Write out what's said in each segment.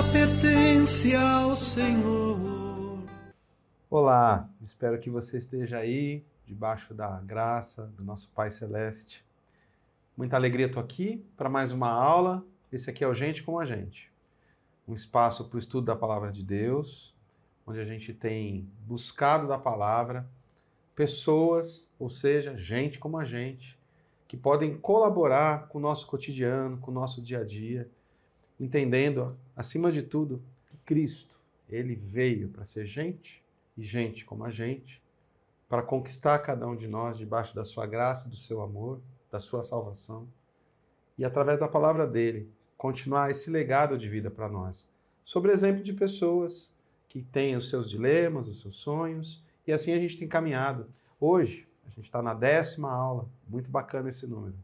pertence ao Senhor. Olá, espero que você esteja aí, debaixo da graça do nosso Pai Celeste. Muita alegria, estou aqui para mais uma aula. Esse aqui é o Gente como a Gente, um espaço para o estudo da Palavra de Deus, onde a gente tem buscado da Palavra pessoas, ou seja, gente como a gente, que podem colaborar com o nosso cotidiano, com o nosso dia a dia, entendendo, acima de tudo, que Cristo, Ele veio para ser gente, e gente como a gente, para conquistar cada um de nós debaixo da sua graça, do seu amor, da sua salvação, e através da palavra dele, continuar esse legado de vida para nós. Sobre exemplo de pessoas que têm os seus dilemas, os seus sonhos, e assim a gente tem caminhado. Hoje, a gente está na 10ª aula, muito bacana esse número,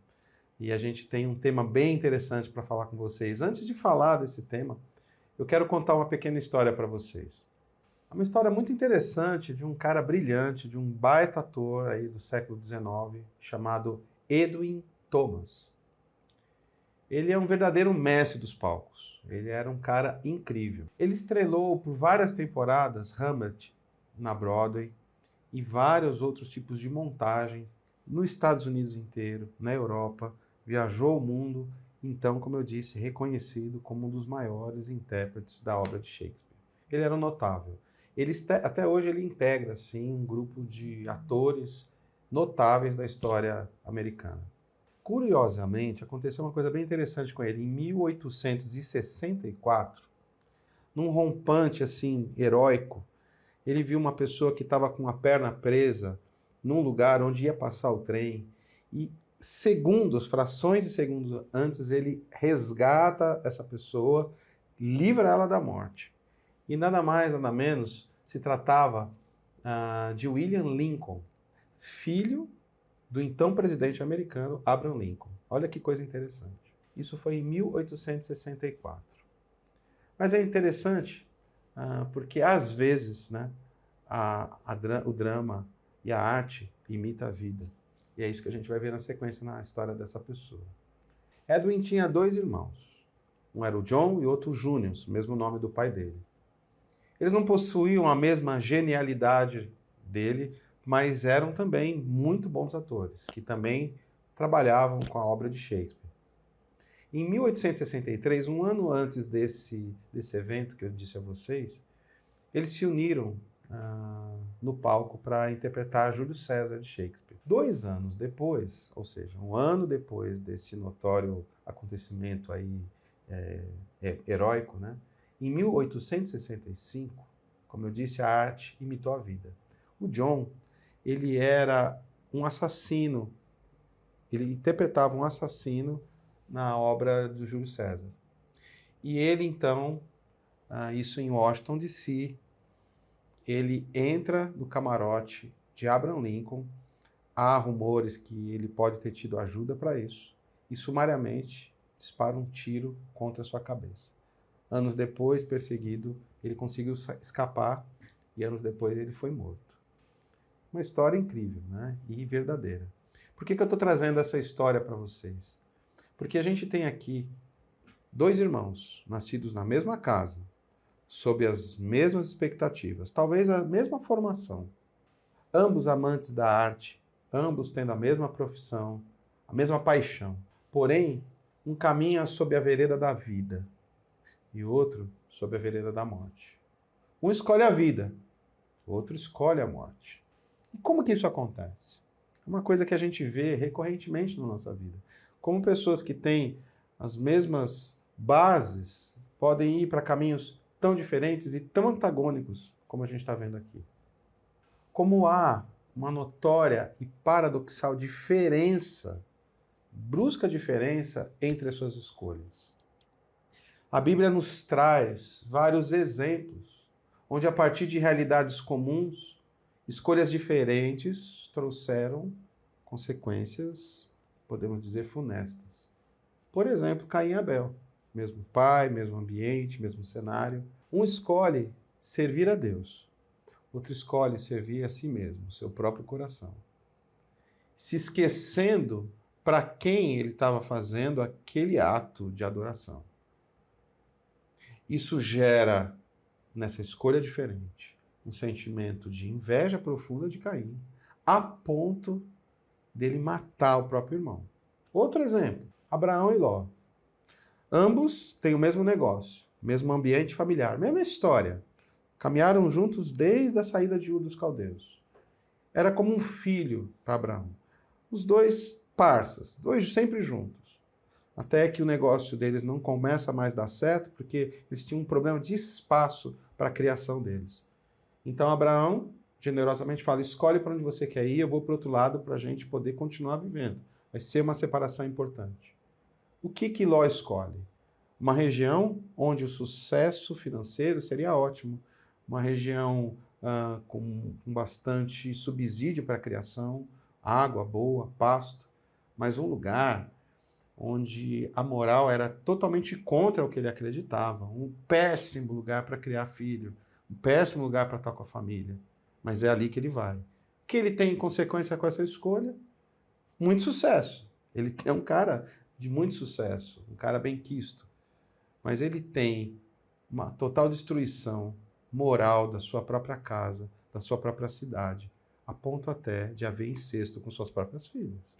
e a gente tem um tema bem interessante para falar com vocês. Antes de falar desse tema, eu quero contar uma pequena história para vocês. É uma história muito interessante de um cara brilhante, de um baita ator aí do século XIX, chamado Edwin Thomas. Ele é um verdadeiro mestre dos palcos. Ele era um cara incrível. Ele estrelou por várias temporadas Hamlet na Broadway e vários outros tipos de montagem nos Estados Unidos inteiro, na Europa, viajou o mundo, então, como eu disse, reconhecido como um dos maiores intérpretes da obra de Shakespeare. Ele era notável. Até hoje ele integra, sim, um grupo de atores notáveis da história americana. Curiosamente, aconteceu uma coisa bem interessante com ele. Em 1864, num rompante assim heróico, ele viu uma pessoa que estava com a perna presa num lugar onde ia passar o trem e segundos, frações de segundos antes, ele resgata essa pessoa, livra ela da morte. E nada mais, nada menos, se tratava de William Lincoln, filho do então presidente americano Abraham Lincoln. Olha que coisa interessante. Isso foi em 1864. Mas é interessante porque, às vezes, né, o drama e a arte imita a vida. E é isso que a gente vai ver na sequência na história dessa pessoa. Edwin tinha 2 irmãos. Um era o John e outro o Júnior, o mesmo nome do pai dele. Eles não possuíam a mesma genialidade dele, mas eram também muito bons atores, que também trabalhavam com a obra de Shakespeare. Em 1863, um ano antes desse evento que eu disse a vocês, eles se uniram no palco para interpretar Júlio César de Shakespeare. 2 anos depois, ou seja, um ano depois desse notório acontecimento aí, heróico, né? Em 1865, como eu disse, a arte imitou a vida. O John, ele era um assassino, ele interpretava um assassino na obra do Júlio César. E ele, então, isso em Washington, D.C., ele entra no camarote de Abraham Lincoln, há rumores que ele pode ter tido ajuda para isso, e sumariamente dispara um tiro contra a sua cabeça. Anos depois, perseguido, ele conseguiu escapar e anos depois ele foi morto. Uma história incrível, né? E verdadeira. Por que eu estou trazendo essa história para vocês? Porque a gente tem aqui 2 irmãos, nascidos na mesma casa, sob as mesmas expectativas, talvez a mesma formação, ambos amantes da arte, ambos tendo a mesma profissão, a mesma paixão. Porém, um caminha sob a vereda da vida e outro sob a vereda da morte. Um escolhe a vida, outro escolhe a morte. E como que isso acontece? É uma coisa que a gente vê recorrentemente na nossa vida. Como pessoas que têm as mesmas bases podem ir para caminhos tão diferentes e tão antagônicos como a gente está vendo aqui. Como há uma notória e paradoxal diferença, brusca diferença entre as suas escolhas. A Bíblia nos traz vários exemplos, onde a partir de realidades comuns, escolhas diferentes trouxeram consequências, podemos dizer, funestas. Por exemplo, Caim e Abel. Mesmo pai, mesmo ambiente, mesmo cenário. Um escolhe servir a Deus, outro escolhe servir a si mesmo, seu próprio coração. Se esquecendo para quem ele estava fazendo aquele ato de adoração. Isso gera, nessa escolha diferente, um sentimento de inveja profunda de Caim, a ponto dele matar o próprio irmão. Outro exemplo, Abraão e Ló. Ambos têm o mesmo negócio, mesmo ambiente familiar, mesma história. Caminharam juntos desde a saída de Ur dos Caldeus. Era como um filho para Abraão. Os dois parças, dois sempre juntos. Até que o negócio deles não começa mais a dar certo, porque eles tinham um problema de espaço para a criação deles. Então Abraão generosamente fala, escolhe para onde você quer ir, eu vou para o outro lado para a gente poder continuar vivendo. Vai ser uma separação importante. O que Ló escolhe? Uma região onde o sucesso financeiro seria ótimo, uma região com bastante subsídio para a criação, água boa, pasto, mas um lugar onde a moral era totalmente contra o que ele acreditava, um péssimo lugar para criar filho, um péssimo lugar para estar com a família, mas é ali que ele vai. O que ele tem em consequência com essa escolha? Muito sucesso. Ele é um cara de muito sucesso, um cara benquisto, mas ele tem uma total destruição moral da sua própria casa, da sua própria cidade, a ponto até de haver incesto com suas próprias filhas.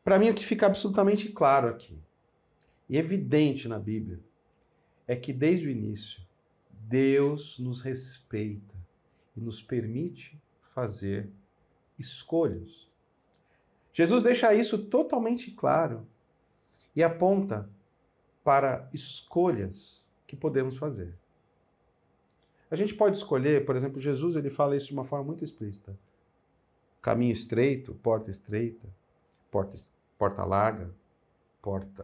Para mim, o que fica absolutamente claro aqui, e evidente na Bíblia, é que desde o início, Deus nos respeita e nos permite fazer escolhas. Jesus deixa isso totalmente claro e aponta para escolhas que podemos fazer. A gente pode escolher, por exemplo, Jesus ele fala isso de uma forma muito explícita. Caminho estreito, porta larga,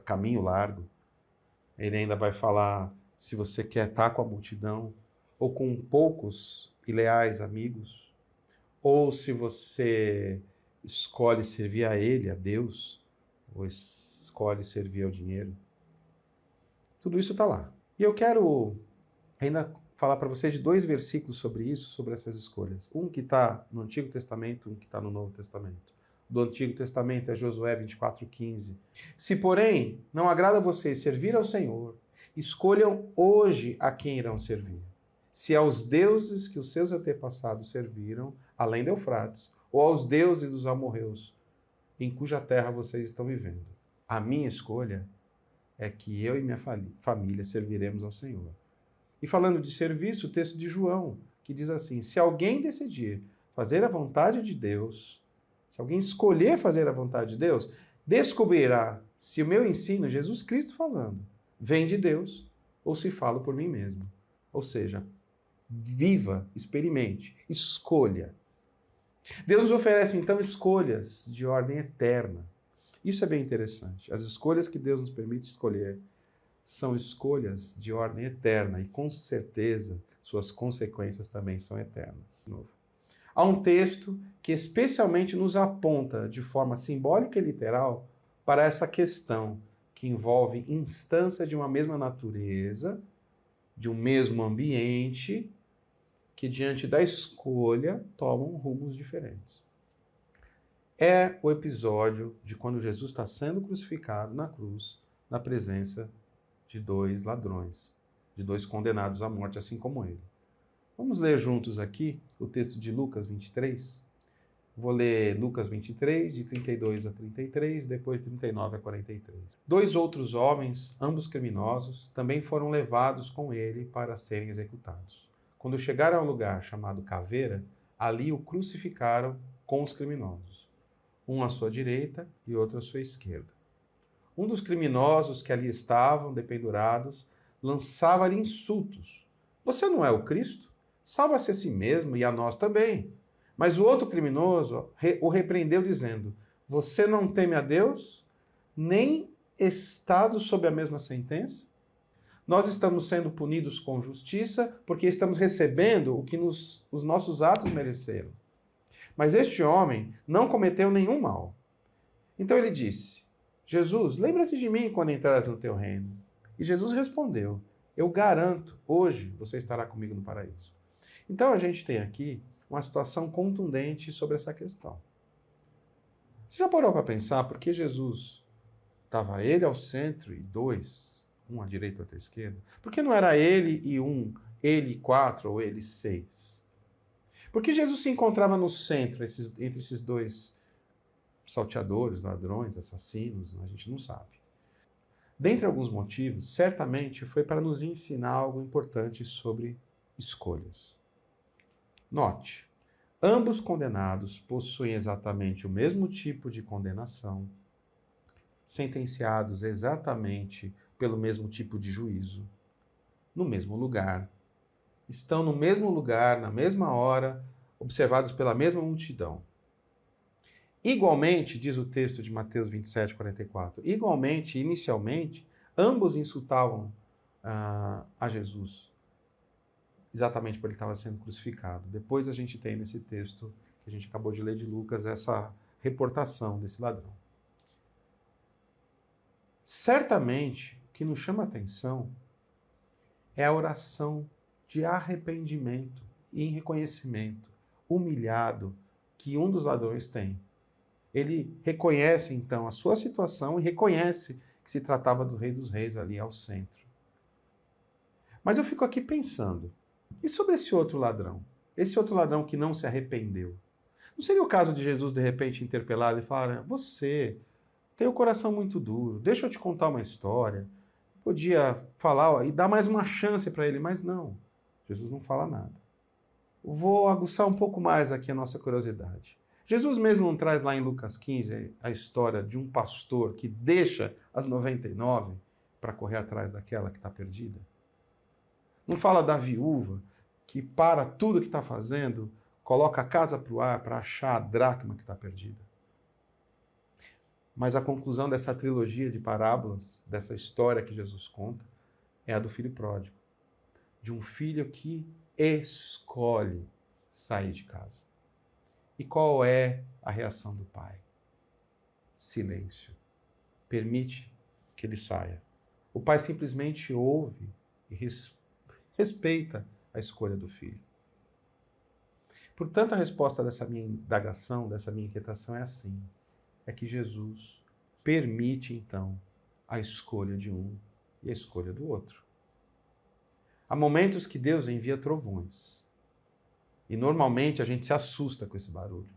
caminho largo. Ele ainda vai falar se você quer estar com a multidão, ou com poucos e leais amigos, ou se você escolhe servir a Ele, a Deus, ou escolhe servir ao dinheiro. Tudo isso está lá. E eu quero ainda falar para vocês de 2 versículos sobre isso, sobre essas escolhas. Um que está no Antigo Testamento, um que está no Novo Testamento. Do Antigo Testamento é Josué 24:15. Se, porém, não agrada a vocês servir ao Senhor, escolham hoje a quem irão servir. Se aos deuses que os seus antepassados serviram, além de Eufrates, ou aos deuses dos amorreus, em cuja terra vocês estão vivendo. A minha escolha é que eu e minha família serviremos ao Senhor. E falando de serviço, o texto de João, que diz assim, se alguém decidir fazer a vontade de Deus, se alguém escolher fazer a vontade de Deus, descobrirá se o meu ensino, Jesus Cristo falando, vem de Deus ou se falo por mim mesmo. Ou seja, viva, experimente, escolha. Deus nos oferece, então, escolhas de ordem eterna. Isso é bem interessante. As escolhas que Deus nos permite escolher são escolhas de ordem eterna e, com certeza, suas consequências também são eternas. De novo. Há um texto que especialmente nos aponta de forma simbólica e literal para essa questão que envolve instâncias de uma mesma natureza, de um mesmo ambiente, que diante da escolha tomam rumos diferentes. É o episódio de quando Jesus está sendo crucificado na cruz, na presença de 2 ladrões, de 2 condenados à morte, assim como ele. Vamos ler juntos aqui o texto de Lucas 23. Vou ler Lucas 23, de 32 a 33, depois de 39 a 43. 2 outros homens, ambos criminosos, também foram levados com ele para serem executados. Quando chegaram ao lugar chamado Caveira, ali o crucificaram com os criminosos, um à sua direita e outro à sua esquerda. Um dos criminosos que ali estavam, dependurados, lançava-lhe insultos. Você não é o Cristo? Salva-se a si mesmo e a nós também. Mas o outro criminoso o repreendeu, dizendo, você não teme a Deus, nem estado sob a mesma sentença? Nós estamos sendo punidos com justiça porque estamos recebendo o que os nossos atos mereceram. Mas este homem não cometeu nenhum mal. Então ele disse, Jesus, lembra-te de mim quando entrares no teu reino. E Jesus respondeu, eu garanto, hoje você estará comigo no paraíso. Então a gente tem aqui uma situação contundente sobre essa questão. Você já parou para pensar por que Jesus estava ele ao centro e 2 um à direita e outro à esquerda? Por que não era ele e um, ele 4 ou ele 6? Por que Jesus se encontrava no centro, entre esses dois salteadores, ladrões, assassinos? A gente não sabe. Dentre alguns motivos, certamente foi para nos ensinar algo importante sobre escolhas. Note, ambos condenados possuem exatamente o mesmo tipo de condenação, sentenciados exatamente pelo mesmo tipo de juízo, no mesmo lugar. Estão no mesmo lugar, na mesma hora, observados pela mesma multidão. Igualmente, diz o texto de Mateus 27, 44, igualmente, inicialmente, ambos insultavam a Jesus, exatamente porque ele estava sendo crucificado. Depois a gente tem nesse texto que a gente acabou de ler de Lucas, essa reportação desse ladrão. Certamente, o que nos chama a atenção é a oração de arrependimento e reconhecimento humilhado que um dos ladrões tem. Ele reconhece, então, a sua situação e reconhece que se tratava do Rei dos Reis ali ao centro. Mas eu fico aqui pensando, e sobre esse outro ladrão? Esse outro ladrão que não se arrependeu? Não seria o caso de Jesus, de repente, interpelado e falar, você tem o coração muito duro, deixa eu te contar uma história. Podia falar e dar mais uma chance para ele, mas não. Jesus não fala nada. Vou aguçar um pouco mais aqui a nossa curiosidade. Jesus mesmo não traz lá em Lucas 15 a história de um pastor que deixa as 99 para correr atrás daquela que está perdida? Não fala da viúva que para tudo que está fazendo, coloca a casa para o ar para achar a dracma que está perdida? Mas a conclusão dessa trilogia de parábolas, dessa história que Jesus conta, é a do filho pródigo. De um filho que escolhe sair de casa. E qual é a reação do pai? Silêncio. Permite que ele saia. O pai simplesmente ouve e respeita a escolha do filho. Portanto, a resposta dessa minha indagação, dessa minha inquietação é assim. É que Jesus permite, então, a escolha de um e a escolha do outro. Há momentos que Deus envia trovões. E normalmente a gente se assusta com esse barulho.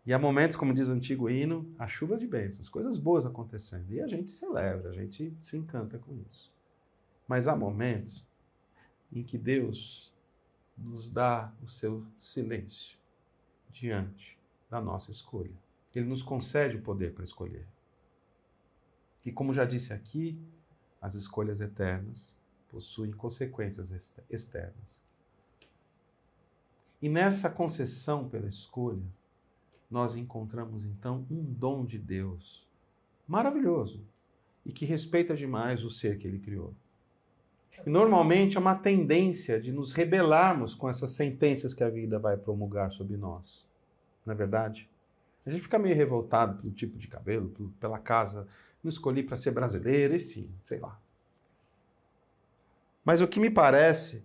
E há momentos, como diz o antigo hino, a chuva de bênçãos, coisas boas acontecendo. E a gente celebra, a gente se encanta com isso. Mas há momentos em que Deus nos dá o seu silêncio diante da nossa escolha. Ele nos concede o poder para escolher. E como já disse aqui, as escolhas eternas possuem consequências externas. E nessa concessão pela escolha, nós encontramos então um dom de Deus maravilhoso e que respeita demais o ser que ele criou. E normalmente é uma tendência de nos rebelarmos com essas sentenças que a vida vai promulgar sobre nós. Não é verdade? A gente fica meio revoltado pelo tipo de cabelo, pela casa. Não escolhi para ser brasileiro, e sim, sei lá. Mas o que me parece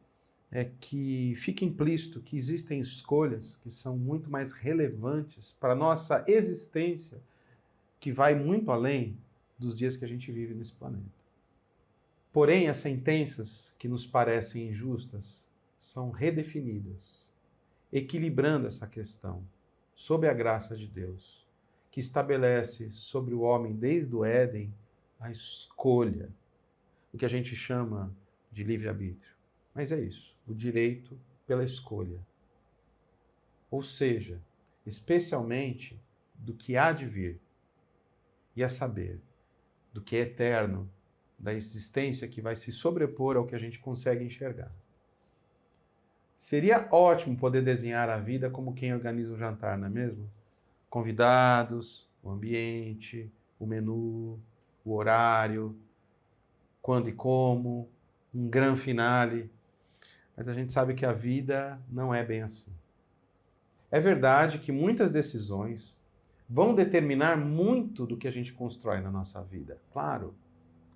é que fica implícito que existem escolhas que são muito mais relevantes para a nossa existência, que vai muito além dos dias que a gente vive nesse planeta. Porém, as sentenças que nos parecem injustas são redefinidas, equilibrando essa questão, sob a graça de Deus, que estabelece sobre o homem desde o Éden a escolha, o que a gente chama de livre-arbítrio. Mas é isso, o direito pela escolha. Ou seja, especialmente do que há de vir, e a saber, do que é eterno, da existência que vai se sobrepor ao que a gente consegue enxergar. Seria ótimo poder desenhar a vida como quem organiza um jantar, não é mesmo? Convidados, o ambiente, o menu, o horário, quando e como, um grande finale. Mas a gente sabe que a vida não é bem assim. É verdade que muitas decisões vão determinar muito do que a gente constrói na nossa vida. Claro,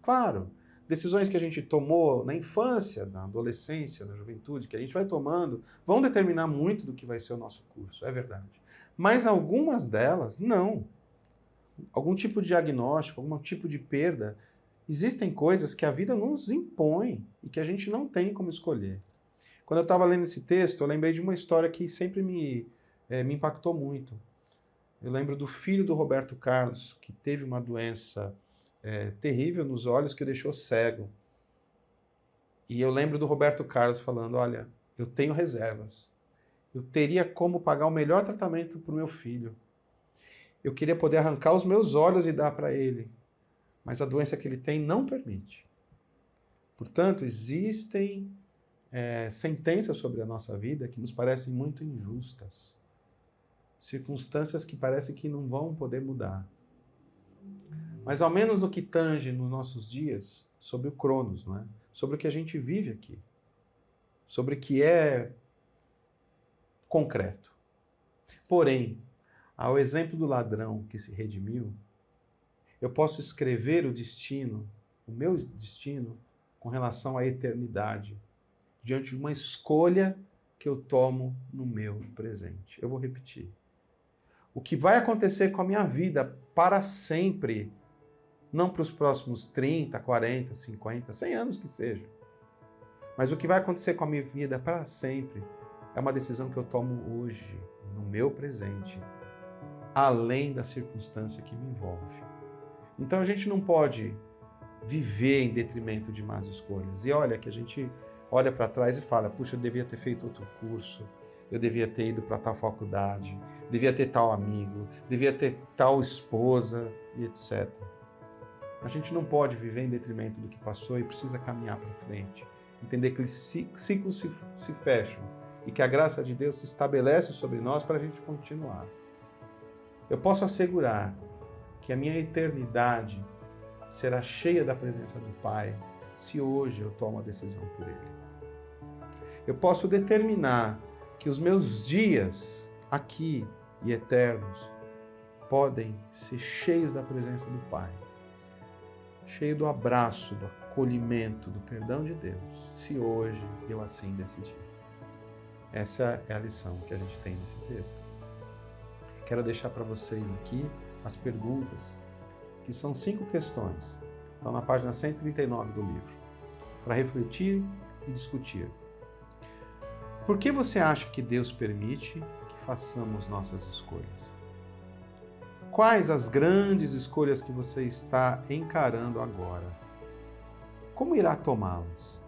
claro. Decisões que a gente tomou na infância, na adolescência, na juventude, que a gente vai tomando, vão determinar muito do que vai ser o nosso curso, é verdade. Mas algumas delas, não. Algum tipo de diagnóstico, algum tipo de perda, Existem coisas que a vida nos impõe e que a gente não tem como escolher. Quando eu estava lendo esse texto, eu lembrei de uma história que sempre me impactou muito. Eu lembro do filho do Roberto Carlos, que teve uma doença terrível nos olhos que o deixou cego. E eu lembro do Roberto Carlos falando, olha, eu tenho reservas. Eu teria como pagar o melhor tratamento para o meu filho. Eu queria poder arrancar os meus olhos e dar para ele. Mas a doença que ele tem não permite. Portanto, existem sentenças sobre a nossa vida que nos parecem muito injustas. Circunstâncias que parecem que não vão poder mudar. Mas ao menos no que tange nos nossos dias, sobre o Cronos, não é? Sobre o que a gente vive aqui. Sobre o que é concreto. Porém, ao exemplo do ladrão que se redimiu, eu posso escrever o destino, o meu destino, com relação à eternidade, diante de uma escolha que eu tomo no meu presente. Eu vou repetir. O que vai acontecer com a minha vida para sempre, não para os próximos 30, 40, 50, 100 anos que seja, mas o que vai acontecer com a minha vida para sempre é uma decisão que eu tomo hoje, no meu presente, além da circunstância que me envolve. Então a gente não pode viver em detrimento de más escolhas. E olha que a gente olha para trás e fala, puxa, eu devia ter feito outro curso, eu devia ter ido para tal faculdade, devia ter tal amigo, devia ter tal esposa e etc. A gente não pode viver em detrimento do que passou e precisa caminhar para frente. Entender que ciclos se fecham e que a graça de Deus se estabelece sobre nós para a gente continuar. Eu posso assegurar que a minha eternidade será cheia da presença do Pai se hoje eu tomo a decisão por Ele. Eu posso determinar que os meus dias aqui e eternos podem ser cheios da presença do Pai, cheio do abraço, do acolhimento, do perdão de Deus, se hoje eu assim decidir. Essa é a lição que a gente tem nesse texto. Quero deixar para vocês aqui as perguntas, que são 5 questões. Estão na página 139 do livro, para refletir e discutir. Por que você acha que Deus permite que façamos nossas escolhas? Quais as grandes escolhas que você está encarando agora? Como irá tomá-las?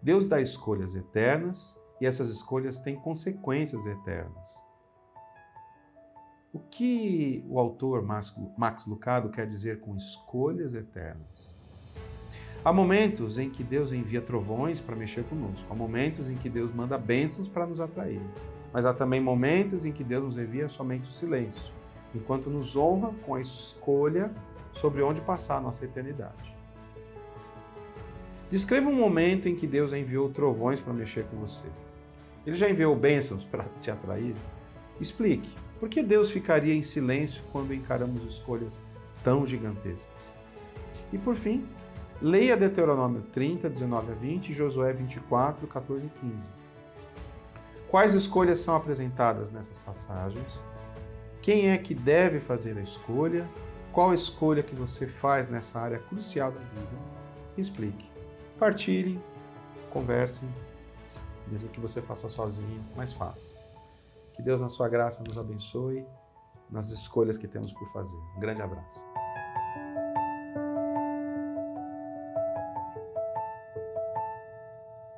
Deus dá escolhas eternas e essas escolhas têm consequências eternas. O que o autor Max Lucado quer dizer com escolhas eternas? Há momentos em que Deus envia trovões para mexer conosco. Há momentos em que Deus manda bênçãos para nos atrair. Mas há também momentos em que Deus nos envia somente o silêncio, enquanto nos honra com a escolha sobre onde passar a nossa eternidade. Descreva um momento em que Deus enviou trovões para mexer com você. Ele já enviou bênçãos para te atrair? Explique. Por que Deus ficaria em silêncio quando encaramos escolhas tão gigantescas? E por fim, leia Deuteronômio 30, 19 a 20 e Josué 24, 14 e 15. Quais escolhas são apresentadas nessas passagens? Quem é que deve fazer a escolha? Qual a escolha que você faz nessa área crucial da vida? Explique. Partilhem, conversem, mesmo que você faça sozinho, mas faça. Que Deus, na sua graça, nos abençoe nas escolhas que temos por fazer. Um grande abraço.